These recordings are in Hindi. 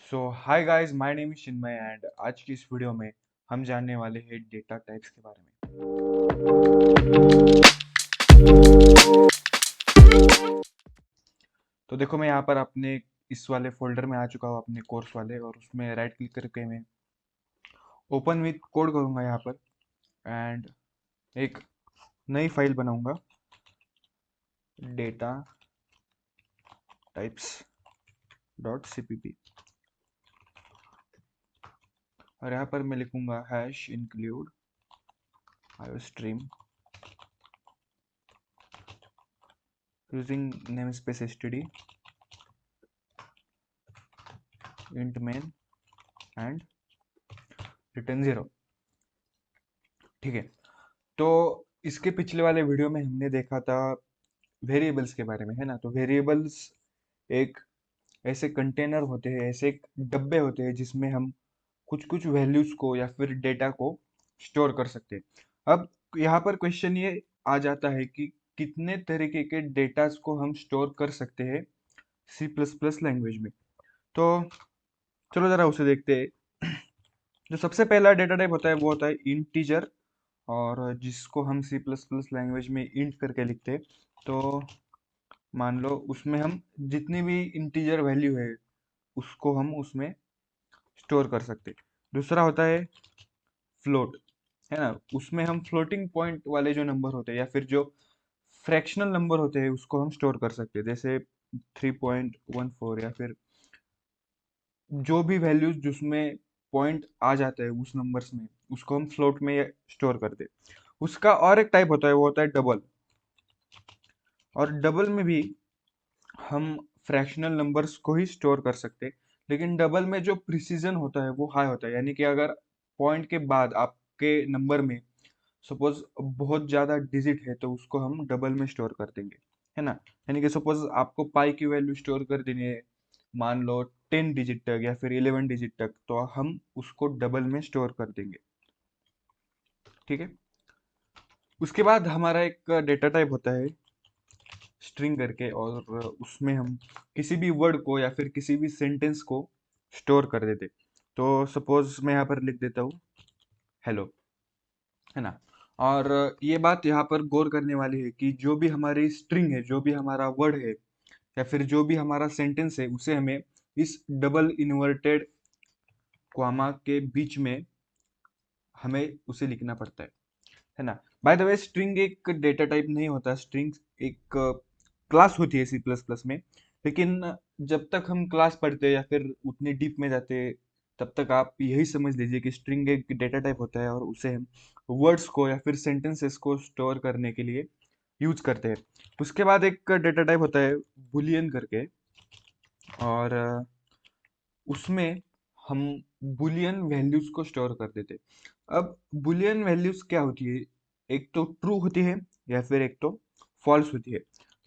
So hi guys, my name is Chinmay and आज की इस वीडियो में हम जानने वाले हैं डेटा टाइप्स के बारे में। तो देखो, मैं यहाँ पर अपने इस वाले फोल्डर में आ चुका हूँ, अपने कोर्स वाले, और उसमें राइट क्लिक करके मैं ओपन विथ कोड करूँगा यहाँ पर एंड एक नई फाइल बनाऊंगा, डेटा टाइप्स डॉट cpp। और यहाँ पर मैं लिखूंगा hash include iostream using name space std int main and return 0। ठीक है। तो इसके पिछले वाले वीडियो में हमने देखा था वेरिएबल्स के बारे में, है ना। तो वेरिएबल्स एक ऐसे कंटेनर होते हैं, ऐसे एक डब्बे होते हैं जिसमें हम कुछ कुछ वैल्यूज को या फिर डेटा को स्टोर कर सकते हैं। अब यहाँ पर क्वेश्चन ये आ जाता है कि कितने तरीके के डेटास को हम स्टोर कर सकते हैं सी प्लस प्लस लैंग्वेज में। तो चलो जरा उसे देखते हैं। जो सबसे पहला डेटा टाइप होता है वो होता है इंटीजर, और जिसको हम सी प्लस प्लस लैंग्वेज में इंट करके लिखते हैं। तो मान लो उसमें हम जितनी भी इंटीजर वैल्यू है उसको हम उसमें स्टोर कर सकते हैं। दूसरा होता है फ्लोट, है ना। उसमें हम फ्लोटिंग पॉइंट वाले जो नंबर होते हैं या फिर जो फ्रैक्शनल नंबर होते हैं उसको हम स्टोर कर सकते हैं, जैसे 3.14 या फिर जो भी वैल्यूज जिसमें पॉइंट आ जाता है उस नंबर्स में, उसको हम फ्लोट में स्टोर कर दे। उसका और एक टाइप होता है, वो होता है डबल। और डबल में भी हम फ्रैक्शनल नंबर्स को ही स्टोर कर सकते हैं, लेकिन डबल में जो प्रिसीजन होता है वो हाई होता है। यानी कि अगर पॉइंट के बाद आपके नंबर में सपोज बहुत ज़्यादा डिजिट है तो उसको हम डबल में स्टोर कर देंगे, है ना। यानी कि सपोज आपको पाई की वैल्यू स्टोर कर देनी है, मान लो 10 डिजिट तक या फिर 11 डिजिट तक, तो हम उसको डबल में स्टोर कर देंगे। ठीक है। उसके बाद हमारा एक डेटा टाइप होता है स्ट्रिंग करके, और उसमें हम किसी भी वर्ड को या फिर किसी भी सेंटेंस को स्टोर कर देते। तो सपोज मैं यहाँ पर लिख देता हूँ हेलो, है ना। और ये बात यहाँ पर गौर करने वाली है कि जो भी हमारी स्ट्रिंग है, जो भी हमारा वर्ड है या फिर जो भी हमारा सेंटेंस है, उसे हमें इस डबल इन्वर्टेड कॉमा के बीच में हमें उसे लिखना पड़ता है ना। बाय द वे, स्ट्रिंग एक डेटा टाइप नहीं होता, स्ट्रिंग एक क्लास होती है सी प्लस प्लस में। लेकिन जब तक हम क्लास पढ़ते हैं या फिर उतने डीप में जाते हैं, तब तक आप यही समझ लीजिए कि स्ट्रिंग एक डेटा टाइप होता है और उसे हम वर्ड्स को या फिर सेंटेंसेस को स्टोर करने के लिए यूज करते हैं। उसके बाद एक डेटा टाइप होता है बुलियन करके, और उसमें हम बुलियन वैल्यूज को स्टोर कर देते हैं। अब बुलियन वैल्यूज क्या होती है, एक तो ट्रू होती है या फिर एक तो फॉल्स होती है।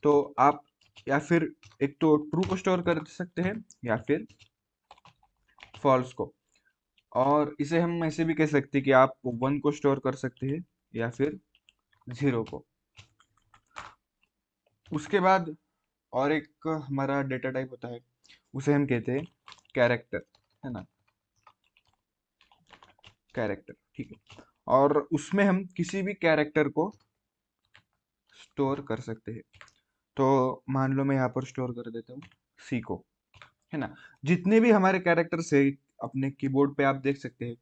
तो आप या फिर एक तो ट्रू को स्टोर कर सकते हैं या फिर फॉल्स को। और इसे हम ऐसे भी कह सकते हैं कि आप 1 को स्टोर कर सकते हैं या फिर 0 को। उसके बाद और एक हमारा डेटा टाइप होता है, उसे हम कहते हैं कैरेक्टर, है ना। कैरेक्टर, ठीक है। और उसमें हम किसी भी कैरेक्टर को स्टोर कर सकते हैं। तो मान लो मैं यहाँ पर स्टोर कर देता हूँ सी को, है ना। जितने भी हमारे कैरेक्टर्स है अपने कीबोर्ड पे आप देख सकते हैं,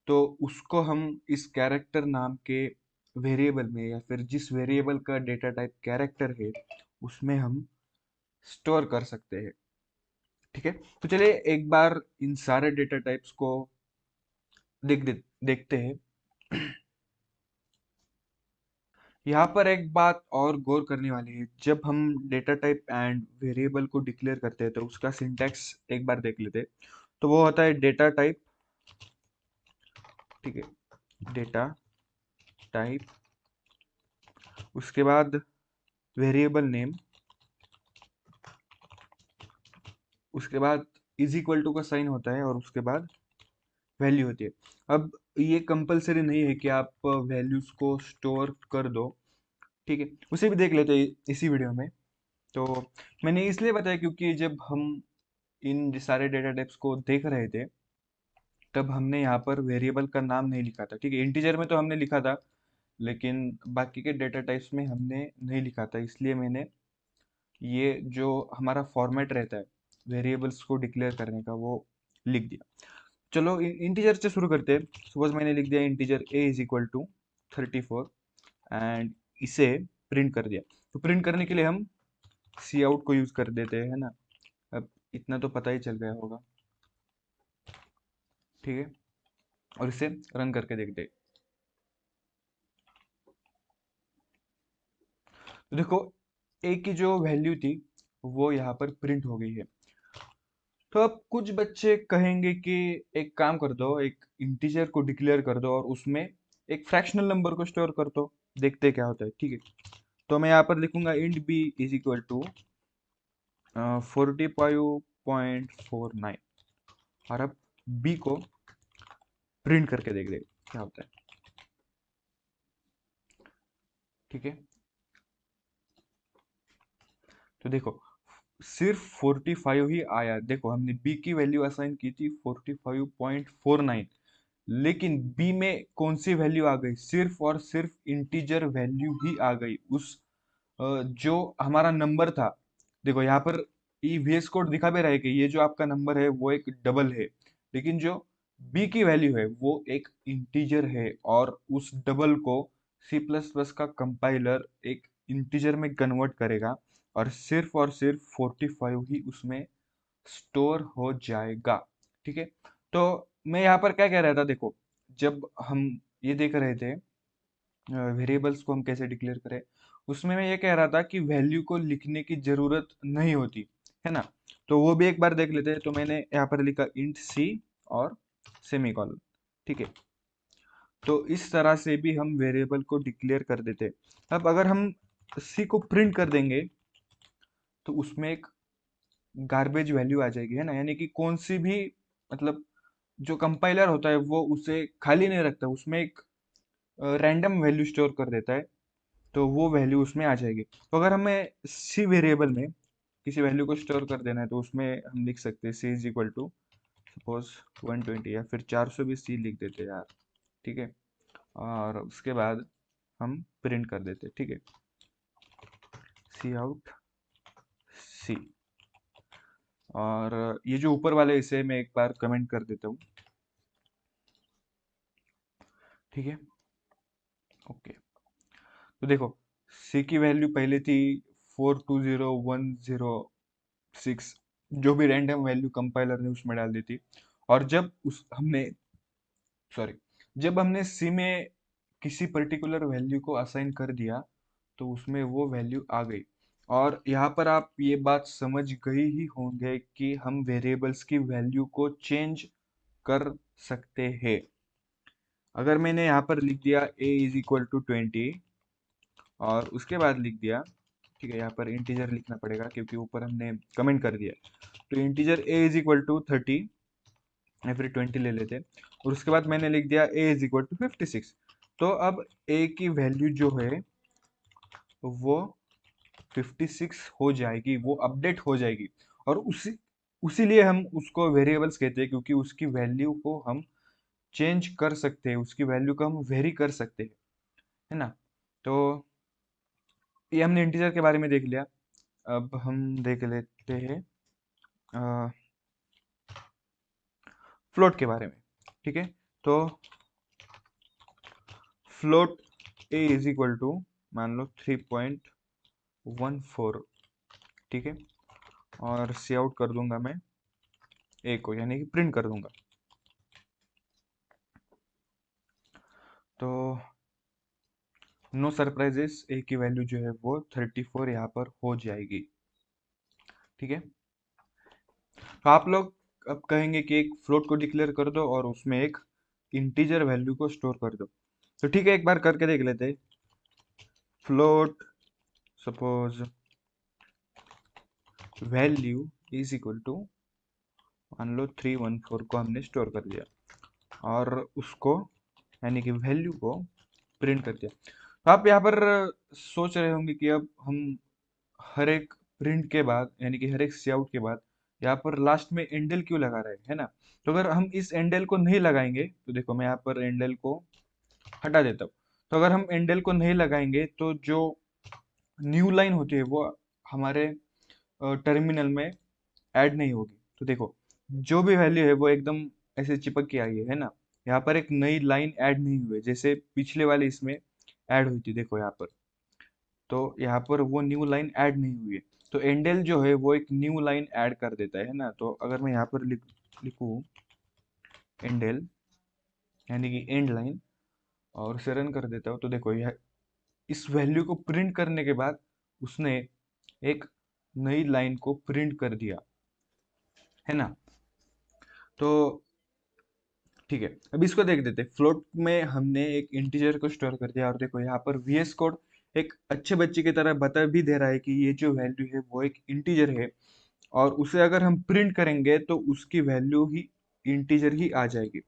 तो उसको हम इस कैरेक्टर नाम के वेरिएबल में या फिर जिस वेरिएबल का डेटा टाइप कैरेक्टर है उसमें हम स्टोर कर सकते हैं। ठीक है। तो चलिए एक बार इन सारे डेटा टाइप्स को देखते हैं। यहाँ पर एक बात और गौर करने वाली है, जब हम डेटा टाइप एंड वेरिएबल को डिक्लेयर करते हैं तो उसका सिंटैक्स एक बार देख लेते हैं। तो वो होता है डेटा टाइप, ठीक है, डेटा टाइप, उसके बाद वेरिएबल नेम, उसके बाद इज इक्वल टू का साइन होता है, और उसके बाद वैल्यू होती है। अब ये कंपलसरी नहीं है कि आप वैल्यूज को स्टोर कर दो, ठीक है, उसे भी देख लेते हैं इसी वीडियो में। तो मैंने इसलिए बताया क्योंकि जब हम इन सारे डेटा टाइप्स को देख रहे थे, तब हमने यहाँ पर वेरिएबल का नाम नहीं लिखा था। ठीक है, इंटीजर में तो हमने लिखा था, लेकिन बाकी के डेटा टाइप्स में हमने नहीं लिखा था। इसलिए मैंने ये जो हमारा फॉर्मेट रहता है वेरिएबल्स को डिक्लेयर करने का, वो लिख दिया। चलो इंटीजर से शुरू करते हैं। सपोज मैंने लिख दिया integer a is equal to 34 and इसे प्रिंट कर दिया। तो प्रिंट करने के लिए हम सी आउट को यूज कर देते हैं, है ना। अब इतना तो पता ही चल गया होगा। ठीक है, और इसे रन करके देखते हैं। तो देखो, a की जो वैल्यू थी वो यहाँ पर प्रिंट हो गई है। तो अब कुछ बच्चे कहेंगे कि एक काम कर दो, एक इंटीजर को डिक्लेयर कर दो और उसमें एक फ्रैक्शनल नंबर को स्टोर कर दो, देखते क्या होता है। ठीक है, तो मैं यहाँ पर लिखूंगा int b is equal to 45.49 और अब b को प्रिंट करके देख दे क्या होता है। ठीक है, तो देखो सिर्फ 45 ही आया। देखो हमने b की वैल्यू असाइन की थी 45.49, लेकिन b में कौन सी वैल्यू आ गई? सिर्फ और सिर्फ इंटीजर वैल्यू ही आ गई। उस जो हमारा नंबर था, देखो यहाँ पर ये VS कोड दिखा भी रहा है कि ये जो आपका नंबर है वो एक डबल है, लेकिन जो b की वैल्यू है वो एक इंटीजर है, और उस डबल को C++ का कंपाइलर एक इंटीजर में कन्वर्ट करेगा और सिर्फ 45 ही उसमें स्टोर हो जाएगा। ठीक है, तो मैं यहाँ पर क्या कह रहा था, देखो जब हम ये देख रहे थे वेरिएबल्स को हम कैसे डिक्लेयर करें, उसमें मैं ये कह रहा था कि वैल्यू को लिखने की जरूरत नहीं होती है ना। तो वो भी एक बार देख लेते हैं। तो मैंने यहाँ पर लिखा इंट सी और सेमीकोलन। ठीक है, तो इस तरह से भी हम वेरिएबल को डिक्लेयर कर देते। अब अगर हम सी को प्रिंट कर देंगे तो उसमें एक गार्बेज वैल्यू आ जाएगी, है ना। यानी कि कौन सी भी, मतलब जो कंपाइलर होता है वो उसे खाली नहीं रखता, उसमें एक रैंडम वैल्यू स्टोर कर देता है, तो वो वैल्यू उसमें आ जाएगी। तो अगर हमें सी वेरिएबल में किसी वैल्यू को स्टोर कर देना है तो उसमें हम लिख सकते हैं सी इज इक्वल टू सपोज 120 या फिर 420 लिख देते हैं यार। ठीक है, और उसके बाद हम प्रिंट कर देते हैं। ठीक है, सी आउट सी, और ये जो ऊपर वाले इसे मैं एक बार कमेंट कर देता हूँ। ठीक है, ओके। तो देखो सी की वैल्यू पहले थी 420106, जो भी रैंडम वैल्यू कंपाइलर ने उसमें डाल दी थी। और जब उस हमने सॉरी जब हमने सी में किसी पर्टिकुलर वैल्यू को असाइन कर दिया तो उसमें वो वैल्यू आ गई। और यहाँ पर आप ये बात समझ गए ही होंगे कि हम वेरिएबल्स की वैल्यू को चेंज कर सकते हैं। अगर मैंने यहाँ पर लिख दिया a इज इक्वल टू 20 और उसके बाद लिख दिया, ठीक है, यहाँ पर इंटीजर लिखना पड़ेगा क्योंकि ऊपर हमने कमेंट कर दिया। तो integer a is equal to 30 या फिर 20 ले लेते, और उसके बाद मैंने लिख दिया a इज इक्वल टू 56। तो अब a की वैल्यू जो है वो 56 हो जाएगी, वो अपडेट हो जाएगी। और उसी उसी लिए हम उसको वेरिएबल्स कहते हैं, क्योंकि उसकी वैल्यू को हम चेंज कर सकते हैं, उसकी वैल्यू को हम वेरी कर सकते हैं, है ना। तो ये हमने इंटीजर के बारे में देख लिया। अब हम देख लेते हैं फ्लोट के बारे में। ठीक है, तो float a is equal to मान लो 3.14। ठीक है, और सी आउट कर दूंगा मैं a को, यानी कि प्रिंट कर दूंगा। तो नो सरप्राइजेस, a की वैल्यू जो है वो 34 यहाँ पर हो जाएगी। ठीक है, तो आप लोग अब कहेंगे कि एक फ्लोट को डिक्लेयर कर दो और उसमें एक इंटीजर वैल्यू को स्टोर कर दो। तो ठीक है, एक बार करके देख लेते हैं। Float suppose value is equal to मान लो 314 को हमने स्टोर कर दिया और उसको, यानी कि वैल्यू को प्रिंट कर दिया। तो आप यहाँ पर सोच रहे होंगे कि अब हम हर एक प्रिंट के बाद, यानी कि हर एक सी आउट के बाद यहाँ पर लास्ट में एंडल क्यों लगा रहे हैं, है ना। तो अगर हम इस एंडल को नहीं लगाएंगे, तो देखो मैं यहाँ पर एंडल को हटा देता हूँ। तो अगर हम एंडल को नहीं लगाएंगे तो जो न्यू लाइन होती है वो हमारे टर्मिनल में ऐड नहीं होगी। तो देखो जो भी वैल्यू है वो एकदम ऐसे चिपक के आई है ना। यहाँ पर एक नई लाइन ऐड नहीं हुई है, जैसे पिछले वाले इसमें ऐड हुई थी, देखो यहाँ पर। तो यहाँ पर वो न्यू लाइन ऐड नहीं हुई है। तो एंडल जो है वो एक न्यू लाइन ऐड कर देता है ना। तो अगर मैं यहाँ पर लिखूँ एंडल यानी कि एंड लाइन, और उसे रन कर देता हूँ, तो देखो यह इस वैल्यू को प्रिंट करने के बाद उसने एक नई लाइन को प्रिंट कर दिया, है ना। तो ठीक है, अब इसको देख देते। फ्लोट में हमने एक इंटीजर को स्टोर कर दिया, और देखो यहाँ पर VS कोड एक अच्छे बच्चे की तरह बता भी दे रहा है कि ये जो वैल्यू है वो एक इंटीजर है, और उसे अगर हम प्रिंट करेंगे तो उसकी वैल्यू ही इंटीजर ही आ जाएगी।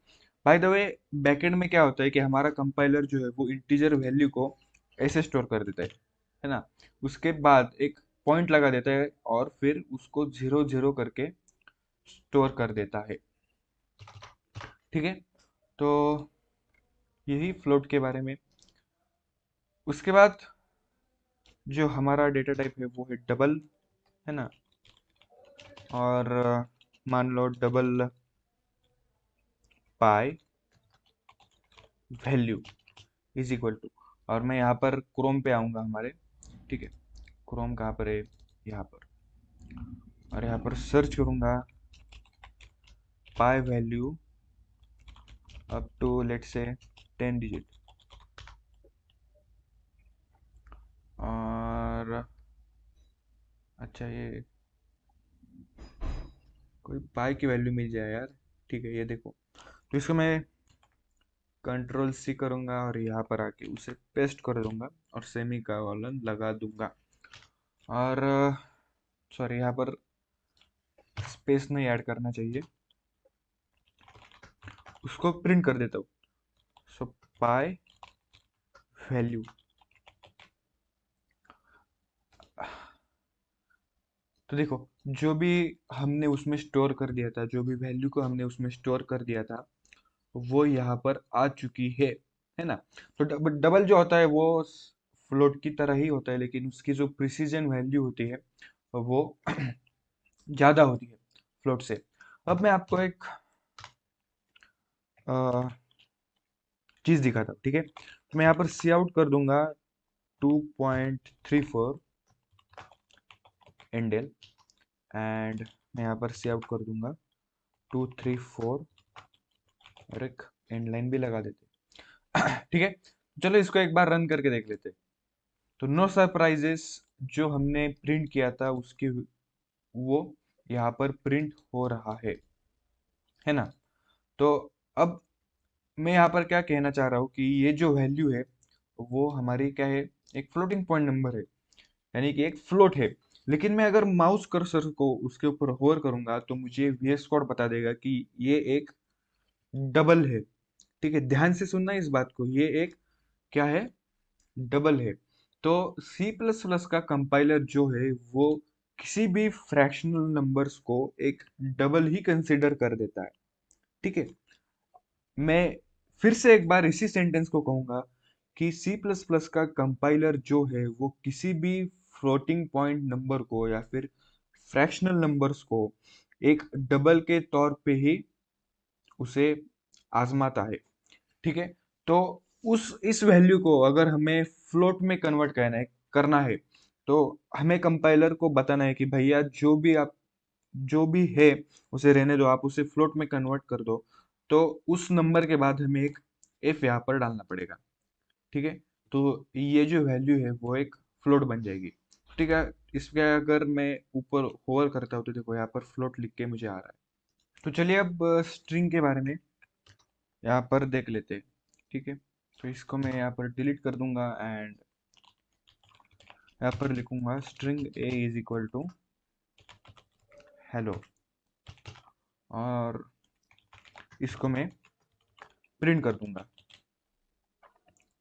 बाय द वे, बैकएंड में क्या होता है कि हमारा कंपाइलर जो है वो इंटीजर वैल्यू को ऐसे स्टोर कर देता है ना। उसके बाद एक पॉइंट लगा देता है और फिर उसको 0 0 करके स्टोर कर देता है। ठीक है, तो यही फ्लोट के बारे में। उसके बाद जो हमारा डेटा टाइप है वो है डबल, है ना। और मान लो double pi value is equal to, और मैं यहाँ पर क्रोम पे आऊँगा हमारे। ठीक है, क्रोम कहाँ पर है, यहाँ पर। और यहाँ पर सर्च करूँगा pi value up to let's से 10 डिजिट। और अच्छा, ये कोई पाई की वैल्यू मिल जाए यार। ठीक है, ये देखो। तो इसको मैं कंट्रोल C करूँगा और यहाँ पर आके उसे पेस्ट कर दूंगा और सेमी कोलन लगा दूंगा। और सॉरी, यहाँ पर स्पेस नहीं ऐड करना चाहिए, उसको प्रिंट कर देता हूँ। सो पाई वैल्यू, तो देखो जो भी हमने उसमें स्टोर कर दिया था, जो भी वैल्यू को हमने उसमें स्टोर कर दिया था, वो यहाँ पर आ चुकी है ना। तो डबल जो होता है वो फ्लोट की तरह ही होता है, लेकिन उसकी जो प्रिसीजन वैल्यू होती है वो ज़्यादा होती है फ्लोट से। अब मैं आपको एक चीज़ दिखाता हूँ। ठीक है, तो मैं यहाँ पर सी आउट कर दूंगा 2.34 एंडल, एंड मैं यहाँ पर सी आउट कर दूंगा 234, और एक एंड लाइन भी लगा देते। ठीक है, चलो इसको एक बार रन करके देख लेते। तो नो सरप्राइजेस जो हमने प्रिंट किया था उसकी वो यहाँ पर प्रिंट हो रहा है ना। तो अब मैं यहाँ पर क्या कहना चाह रहा हूँ कि ये जो वैल्यू है वो हमारी क्या है, एक फ्लोटिंग पॉइंट नंबर है, यानी कि एक फ्लोट है। लेकिन मैं अगर माउस कर्सर को उसके ऊपर होवर करूंगा तो मुझे VS कोड बता देगा कि ये एक डबल है। ठीक है, ध्यान से सुनना इस बात को, ये एक क्या है, डबल है। तो C++ का कंपाइलर जो है वो किसी भी फ्रैक्शनल नंबर्स को एक डबल ही कंसिडर कर देता है। ठीक है, मैं फिर से एक बार इसी सेंटेंस को कहूंगा कि C++ का कंपाइलर जो है वो किसी भी फ्लोटिंग पॉइंट नंबर को या फिर फ्रैक्शनल नंबर्स को एक डबल के तौर पे ही उसे आजमाता है। ठीक है, तो उस इस वैल्यू को अगर हमें फ्लोट में कन्वर्ट करना है तो हमें कंपाइलर को बताना है कि भैया जो भी है उसे रहने दो, आप उसे फ्लोट में कन्वर्ट कर दो। तो उस नंबर के बाद हमें एक एफ यहाँ पर डालना पड़ेगा। ठीक है, तो ये जो वैल्यू है वो एक फ्लोट बन जाएगी। ठीक है, इसके अगर मैं ऊपर होवर करता हूँ तो देखो यहाँ पर फ्लोट लिख के मुझे आ रहा है। तो चलिए अब स्ट्रिंग के बारे में यहाँ पर देख लेते हैं। ठीक है, तो इसको मैं यहाँ पर डिलीट कर दूंगा, एंड यहाँ पर लिखूंगा string a is equal to hello, और इसको मैं प्रिंट कर दूंगा।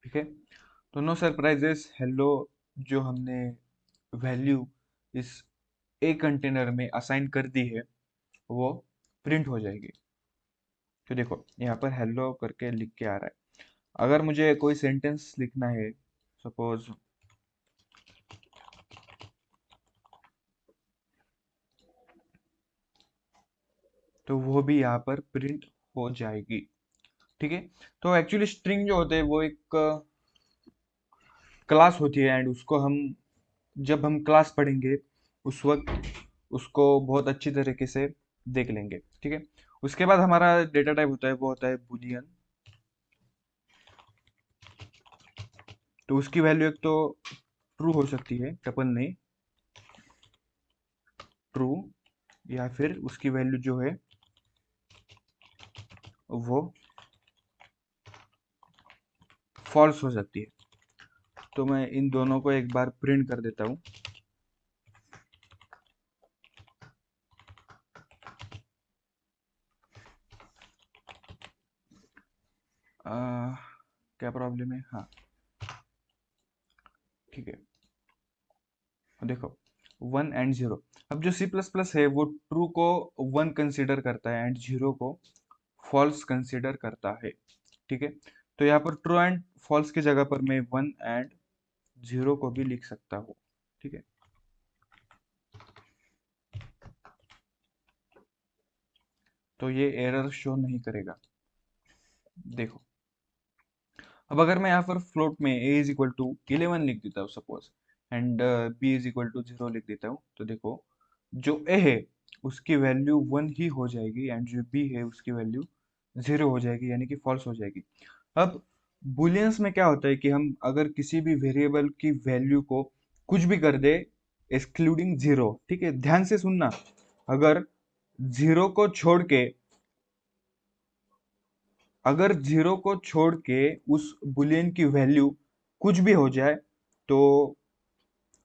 ठीक है, तो नो सरप्राइजेस हेलो जो हमने वैल्यू इस ए कंटेनर में असाइन कर दी है वो प्रिंट हो जाएगी। तो देखो यहाँ पर हेलो करके लिख के आ रहा है। अगर मुझे कोई सेंटेंस लिखना है, सपोज तो वो भी यहाँ पर प्रिंट हो जाएगी। ठीक है। तो एक्चुअली स्ट्रिंग जो होते हैं वो एक क्लास होती है, एंड उसको हम जब हम क्लास पढ़ेंगे उस वक्त उसको बहुत अच्छी तरीके से देख लेंगे। ठीक है। उसके बाद हमारा डेटा टाइप होता है, वो होता है बुलियन। तो उसकी वैल्यू एक तो ट्रू हो सकती है, टपल नहीं, ट्रू, या फिर उसकी वैल्यू जो है वो फॉल्स हो सकती है। तो मैं इन दोनों को एक बार प्रिंट कर देता हूँ। क्या प्रॉब्लम है? हाँ, ठीक है। देखो, 1 एंड 0। अब जो सी प्लस प्लस है वो ट्रू को 1 कंसिडर करता है एंड 0 को फॉल्स कंसिडर करता है। ठीक है। तो यहाँ पर ट्रू एंड फॉल्स की जगह पर मैं 1 एंड 0 को भी लिख सकता हूँ। ठीक है। तो ये एरर शो नहीं करेगा। देखो, अब अगर मैं यहाँ पर फ्लोट में a इज इक्वल टू 11 लिख देता हूँ suppose, and b is equal to 0 लिख देता हूँ, तो देखो जो a है उसकी वैल्यू 1 ही हो जाएगी एंड जो b है उसकी वैल्यू 0 हो जाएगी, यानी कि फॉल्स हो जाएगी। अब बुलियंस में क्या होता है कि हम अगर किसी भी वेरिएबल की वैल्यू को कुछ भी कर दे एक्सक्लूडिंग 0, ठीक है, ध्यान से सुनना, अगर 0 को छोड़ के, अगर 0 को छोड़ के उस बुलियन की वैल्यू कुछ भी हो जाए तो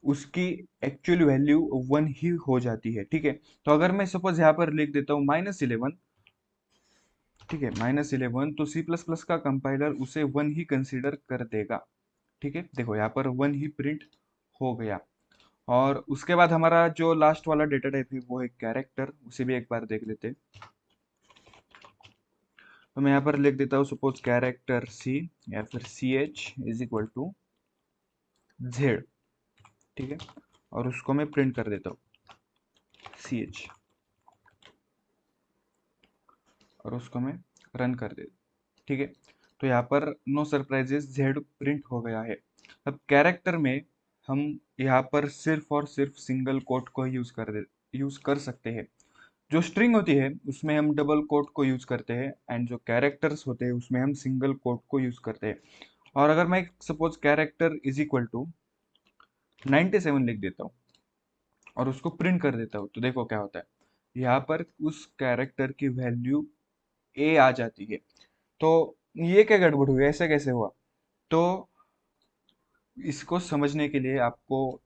उसकी एक्चुअल वैल्यू 1 ही हो जाती है। ठीक है। तो अगर मैं सपोज यहाँ पर लिख देता हूँ -11, ठीक है, -11, तो सी प्लस प्लस का कंपाइलर उसे 1 ही कंसिडर कर देगा। ठीक है। देखो यहाँ पर 1 ही प्रिंट हो गया। और उसके बाद हमारा जो लास्ट वाला डेटा टाइप है वो है कैरेक्टर, उसे भी एक बार देख लेते हैं। तो मैं यहाँ पर लिख देता हूँ सपोज कैरेक्टर सी या फिर CH is equal to Z. ठीक है। और उसको मैं प्रिंट कर देता हूँ CH, और उसको मैं रन कर देता हूँ। ठीक है। तो यहाँ पर नो सरप्राइजेस जेड प्रिंट हो गया है। अब कैरेक्टर में हम यहाँ पर सिर्फ और सिर्फ सिंगल कोट को यूज कर सकते हैं। जो स्ट्रिंग होती है उसमें हम डबल कोट को यूज करते हैं, एंड जो कैरेक्टर्स होते हैं उसमें हम सिंगल कोट को यूज करते हैं। और अगर मैं suppose character is equal to 97 लिख देता हूँ और उसको प्रिंट कर देता हूँ, तो देखो क्या होता है, यहाँ पर उस कैरेक्टर की वैल्यू ए आ जाती है। तो ये क्या गड़बड़ हुई, ऐसा कैसे हुआ? तो इसको समझने के लिए आपको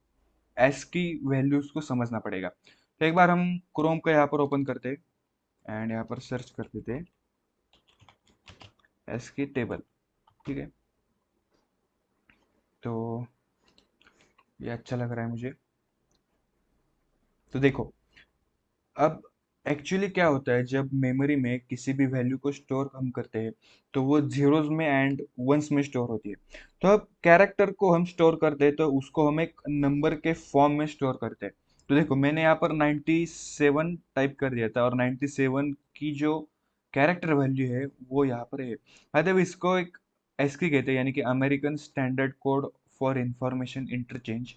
एस की वैल्यूज को समझना पड़ेगा। तो एक बार हम क्रोम का यहाँ पर ओपन करते हैं एंड यहाँ पर सर्च कर देते हैं एस की टेबल। ठीक है। तो ये अच्छा लग रहा है मुझे। तो देखो, अब एक्चुअली क्या होता है, जब मेमोरी में किसी भी वैल्यू को स्टोर हम करते हैं तो वो जीरोस में एंड वंस में स्टोर होती है। तो अब कैरेक्टर को हम स्टोर करते हैं तो उसको हम एक नंबर के फॉर्म में स्टोर करते हैं। तो देखो मैंने यहाँ पर 97 टाइप कर दिया था और 97 की जो कैरेक्टर वैल्यू है वो यहाँ पर है। मतलब इसको एक एसकी कहते हैं, यानी कि American standard code for information interchange,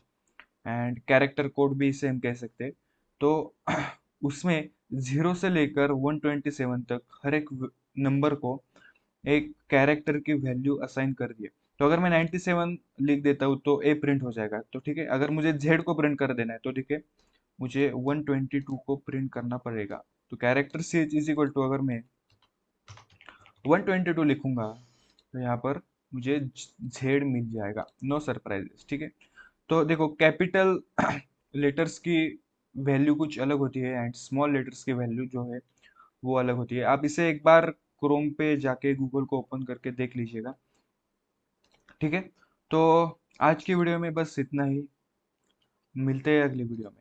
and character code भी इसे हम कह सकते हैं। तो उसमें 0 से लेकर 127 तक हर एक नंबर को एक कैरेक्टर की वैल्यू असाइन कर दिए। तो अगर मैं 97 लिख देता हूँ तो ए प्रिंट हो जाएगा, तो ठीक है। अगर मुझे जेड को प्रिंट कर देना है तो ठीक है, मुझे 122 को प्रिंट करना पड़ेगा। तो character C is equal to, अगर मैं 122 लिखूंगा तो यहाँ पर मुझे जेड मिल जाएगा, नो सरप्राइजेस। ठीक है। तो देखो कैपिटल लेटर्स की वैल्यू कुछ अलग होती है एंड स्मॉल लेटर्स की वैल्यू जो है वो अलग होती है। आप इसे एक बार क्रोम पे जाके गूगल को ओपन करके देख लीजिएगा। ठीक है। तो आज की वीडियो में बस इतना ही, मिलते हैं अगली वीडियो में।